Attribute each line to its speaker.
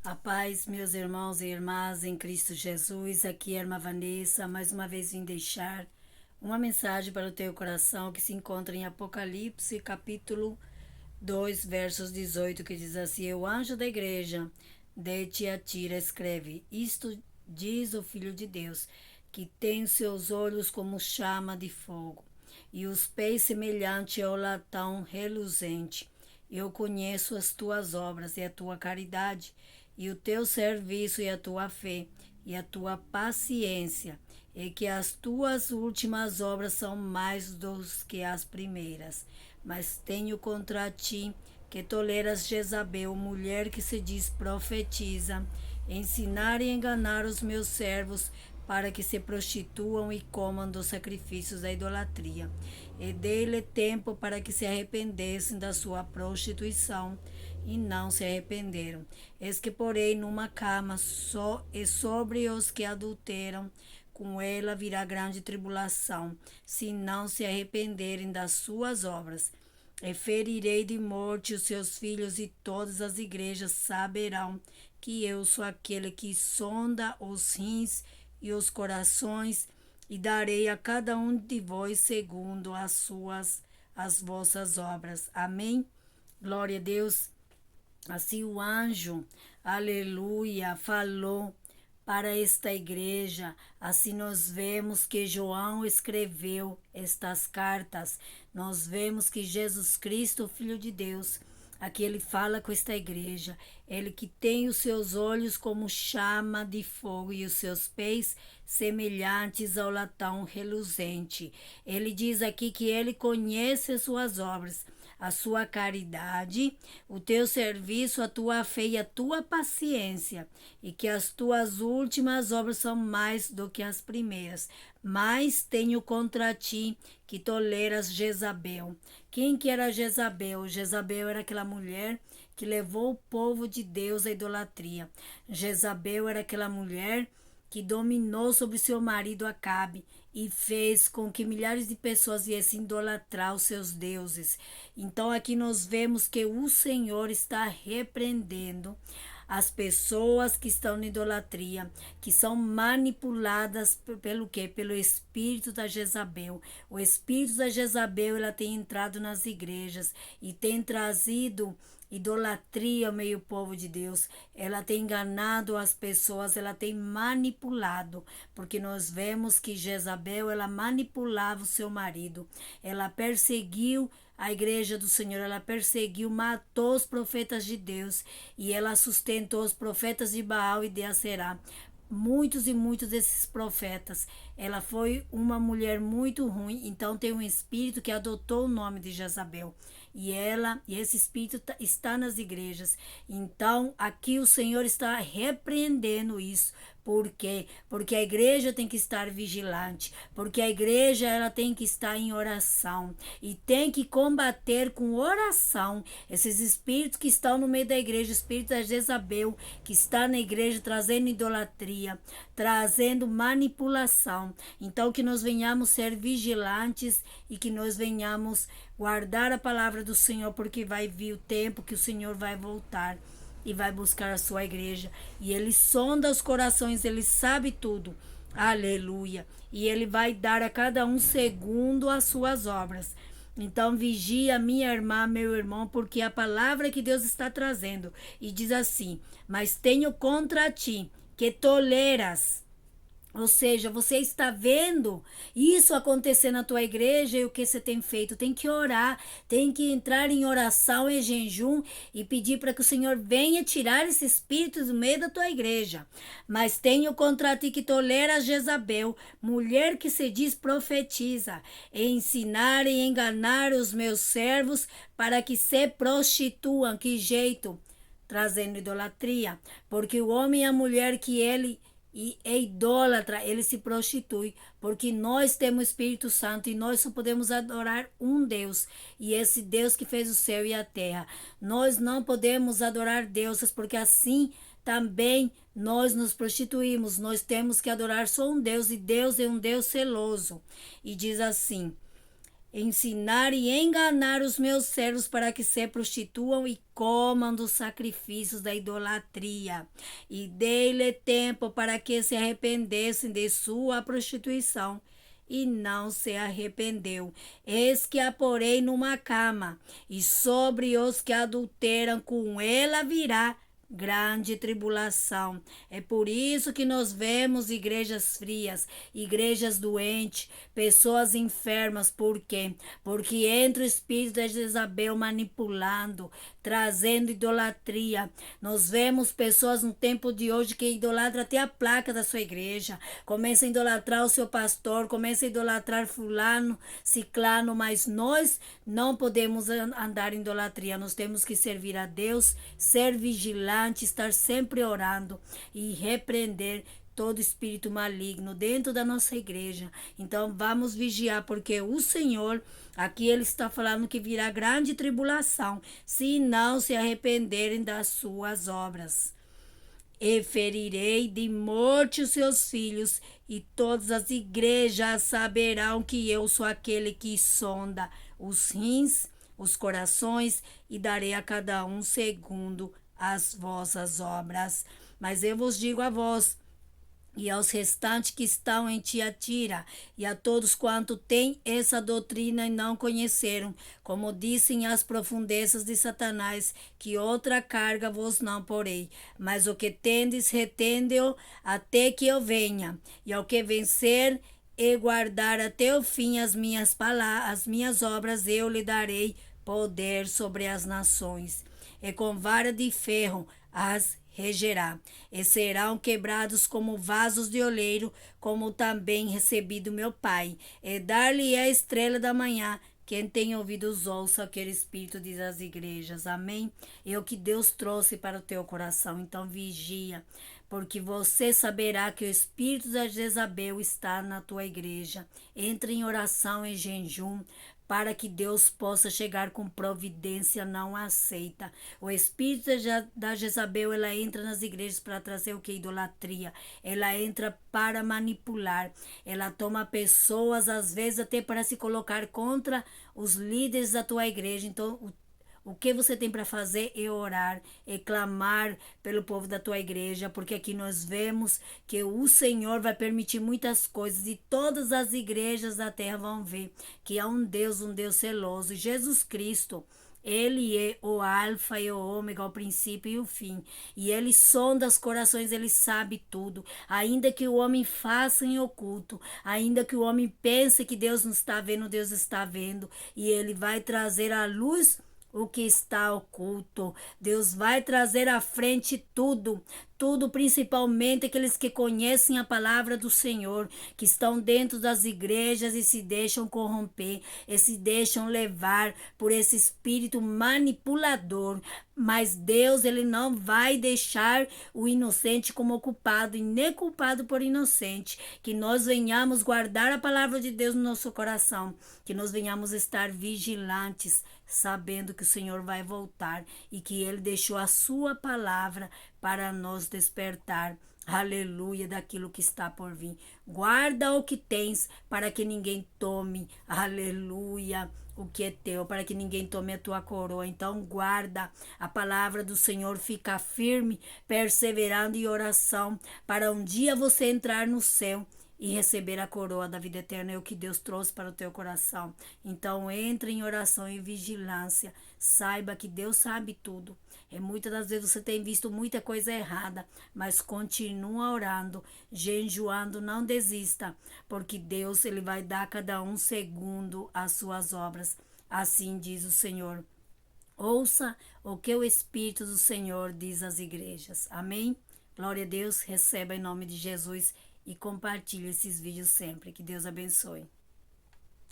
Speaker 1: A paz, meus irmãos e irmãs em Cristo Jesus, aqui é a irmã Vanessa, mais uma vez vim deixar uma mensagem para o teu coração que se encontra em Apocalipse, capítulo 2, versos 18, que diz assim: O anjo da igreja de Tiatira escreve: Isto diz o Filho de Deus, que tem seus olhos como chama de fogo, e os pés semelhante ao latão reluzente. Eu conheço as tuas obras e a tua caridade, e o teu serviço e a tua fé, e a tua paciência, e que as tuas últimas obras são mais dos que as primeiras. Mas tenho contra ti que toleras Jezabel, mulher que se diz profetiza, ensinar e enganar os meus servos, para que se prostituam e comam dos sacrifícios da idolatria. E dei-lhe tempo para que se arrependessem da sua prostituição, e não se arrependeram. Eis que porei numa cama só, e sobre os que adulteram com ela virá grande tribulação, se não se arrependerem das suas obras. E ferirei de morte os seus filhos, e todas as igrejas saberão que eu sou aquele que sonda os rins e os corações, e darei a cada um de vós segundo as vossas obras. Amém? Glória a Deus. Assim o anjo, aleluia, falou para esta igreja. Assim nós vemos que João escreveu estas cartas. Nós vemos que Jesus Cristo, Filho de Deus, aqui ele fala com esta igreja. Ele que tem os seus olhos como chama de fogo e os seus pés semelhantes ao latão reluzente. Ele diz aqui que ele conhece as suas obras, a sua caridade, o teu serviço, a tua fé e a tua paciência, e que as tuas últimas obras são mais do que as primeiras. Mas tenho contra ti que toleras Jezabel. Quem que era Jezabel? Jezabel era aquela mulher que levou o povo de Deus à idolatria. Jezabel era aquela mulher que dominou sobre seu marido Acabe e fez com que milhares de pessoas viessem idolatrar os seus deuses. Então aqui nós vemos que o Senhor está repreendendo as pessoas que estão na idolatria, que são manipuladas pelo quê? Pelo espírito da Jezabel. O espírito da Jezabel, ela tem entrado nas igrejas e tem trazido idolatria ao meio povo de Deus. Ela tem enganado as pessoas, ela tem manipulado, porque nós vemos que Jezabel, ela manipulava o seu marido, ela perseguiu a igreja do Senhor, ela perseguiu, matou os profetas de Deus, e ela sustentou os profetas de Baal e de Aserá. Muitos e muitos desses profetas. Ela foi uma mulher muito ruim, então tem um espírito que adotou o nome de Jezabel. E esse espírito está nas igrejas. Então, aqui o Senhor está repreendendo isso. Por quê? Porque a igreja tem que estar vigilante, porque a igreja ela tem que estar em oração e tem que combater com oração esses espíritos que estão no meio da igreja, o espírito da Jezabel que está na igreja trazendo idolatria, trazendo manipulação. Então que nós venhamos ser vigilantes e que nós venhamos guardar a palavra do Senhor, porque vai vir o tempo que o Senhor vai voltar e vai buscar a sua igreja. E ele sonda os corações, ele sabe tudo. Aleluia. E ele vai dar a cada um segundo as suas obras. Então vigia, minha irmã, meu irmão, porque a palavra que Deus está trazendo. E diz assim: mas tenho contra ti que toleras. Ou seja, você está vendo isso acontecer na tua igreja, e o que você tem feito? Tem que orar, tem que entrar em oração e jejum e pedir para que o Senhor venha tirar esse espírito do meio da tua igreja. Mas tenho contra ti que toleras Jezabel, mulher que se diz profetiza, e ensinar e enganar os meus servos para que se prostituam. Que jeito? Trazendo idolatria. Porque o homem e a mulher que ele é idólatra, ele se prostitui, porque nós temos o Espírito Santo e nós só podemos adorar um Deus, e esse Deus que fez o céu e a terra. Nós não podemos adorar deuses, porque assim também nós nos prostituímos. Nós temos que adorar só um Deus, e Deus é um Deus celoso. E diz assim: ensinar e enganar os meus servos para que se prostituam e comam dos sacrifícios da idolatria. E dei-lhe tempo para que se arrependessem de sua prostituição. E não se arrependeu. Eis que a porei numa cama, e sobre os que adulteram com ela virá grande tribulação. É por isso que nós vemos igrejas frias, igrejas doentes, pessoas enfermas. Por quê? Porque entra o espírito de Jezabel manipulando, trazendo idolatria. Nós vemos pessoas no tempo de hoje que idolatram até a placa da sua igreja, começa a idolatrar o seu pastor, começa a idolatrar fulano, ciclano, mas nós não podemos andar em idolatria. Nós temos que servir a Deus, ser vigilantes, estar sempre orando e repreender todo espírito maligno dentro da nossa igreja. Então vamos vigiar, porque o Senhor, aqui ele está falando que virá grande tribulação, se não se arrependerem das suas obras. E ferirei de morte os seus filhos, e todas as igrejas saberão que eu sou aquele que sonda os rins, os corações, e darei a cada um segundo as vossas obras. Mas eu vos digo a vós e aos restantes que estão em Tiatira, e a todos quanto têm essa doutrina e não conheceram, como dizem as profundezas de Satanás, que outra carga vos não porei, mas o que tendes, retende-o até que eu venha. E ao que vencer e guardar até o fim as minhas obras, eu lhe darei poder sobre as nações, e com vara de ferro as regerá, e serão quebrados como vasos de oleiro, como também recebi do meu Pai, e dar-lhe a estrela da manhã. Quem tem ouvidos ouça o que o Espírito diz às igrejas. Amém? É o que Deus trouxe para o teu coração. Então vigia, porque você saberá que o espírito da Jezabel está na tua igreja. Entre em oração e jejum, para que Deus possa chegar com providência não aceita. O espírito da Jezabel, ela entra nas igrejas para trazer o que? Idolatria. Ela entra para manipular. Ela toma pessoas, às vezes até para se colocar contra os líderes da tua igreja. Então, o que você tem para fazer é orar, é clamar pelo povo da tua igreja, porque aqui nós vemos que o Senhor vai permitir muitas coisas e todas as igrejas da terra vão ver que há um Deus celoso. Jesus Cristo, ele é o alfa e o ômega, o princípio e o fim. E ele sonda os corações, ele sabe tudo. Ainda que o homem faça em oculto, ainda que o homem pense que Deus não está vendo, Deus está vendo. E ele vai trazer à luz o que está oculto. Deus vai trazer à frente tudo, principalmente aqueles que conhecem a palavra do Senhor, que estão dentro das igrejas e se deixam corromper, e se deixam levar por esse espírito manipulador. Mas Deus, ele não vai deixar o inocente como culpado, e nem culpado por inocente. Que nós venhamos guardar a palavra de Deus no nosso coração, que nós venhamos estar vigilantes, sabendo que o Senhor vai voltar e que ele deixou a sua palavra para nos despertar. Aleluia, daquilo que está por vir. Guarda o que tens para que ninguém tome. Aleluia. O que é teu, para que ninguém tome a tua coroa. Então guarda a palavra do Senhor, fica firme, perseverando em oração, para um dia você entrar no céu e receber a coroa da vida eterna. É o que Deus trouxe para o teu coração. Então entre em oração e vigilância. Saiba que Deus sabe tudo. E muitas das vezes você tem visto muita coisa errada, mas continua orando, jejuando, não desista, porque Deus, ele vai dar a cada um segundo as suas obras. Assim diz o Senhor. Ouça o que o Espírito do Senhor diz às igrejas. Amém? Glória a Deus, receba em nome de Jesus e compartilhe esses vídeos sempre. Que Deus abençoe.